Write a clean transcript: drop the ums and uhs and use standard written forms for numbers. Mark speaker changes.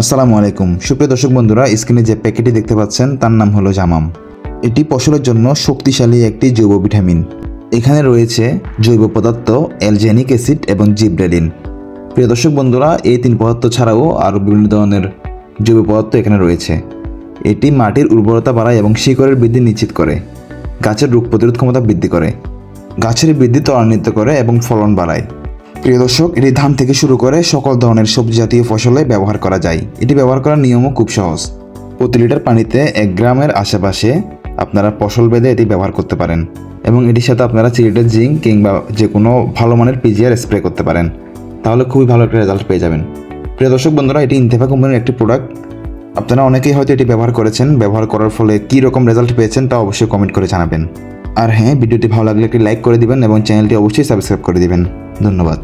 Speaker 1: আসসালামু আলাইকুম সুপ্রিয় দর্শক বন্ধুরা, স্ক্রিনে যে প্যাকেটটি দেখতে পাচ্ছেন তার নাম হলো জামাম। এটি ফসলের জন্য শক্তিশালী একটি জৈব ভিটামিন। এখানে রয়েছে জৈব পদার্থ, অ্যালজেনিক অ্যাসিড এবং জিবরেলিন। প্রিয় দর্শক বন্ধুরা, এই তিন পদার্থ ছাড়াও আরও বিভিন্ন ধরনের জৈব পদার্থ এখানে রয়েছে। এটি মাটির উর্বরতা বাড়ায় এবং শিকড়ের বৃদ্ধি নিশ্চিত করে, গাছের রোগ প্রতিরোধ ক্ষমতা বৃদ্ধি করে, গাছের বৃদ্ধি ত্বরান্বিত করে এবং ফলন বাড়ায়। প্রিয় দর্শক, এটি ধান থেকে শুরু করে সকল ধরনের সবজি জাতীয় ফসলে ব্যবহার করা যায়। এটি ব্যবহার করার নিয়মও খুব সহজ। প্রতি লিটার পানিতে 1 গ্রামের আশেপাশে আপনারা ফসল বেঁধে এটি ব্যবহার করতে পারেন এবং এটির সাথে আপনারা চিলিটের জিঙ্ক কিংবা যে কোনো ভালো মানের পিজিআর স্প্রে করতে পারেন, তাহলে খুবই ভালো একটা রেজাল্ট পেয়ে যাবেন। প্রিয় দর্শক বন্ধুরা, এটি ইনতেফা কোম্পানির একটি প্রোডাক্ট। আপনারা অনেকেই হয়তো এটি ব্যবহার করেছেন। ব্যবহার করার ফলে কী রকম রেজাল্ট পেয়েছেন তা অবশ্যই কমেন্ট করে জানাবেন। আর হ্যাঁ, ভিডিওটি ভালো লাগলে একটি লাইক করে দিবেন এবং চ্যানেলটি অবশ্যই সাবস্ক্রাইব করে দিবেন। ধন্যবাদ।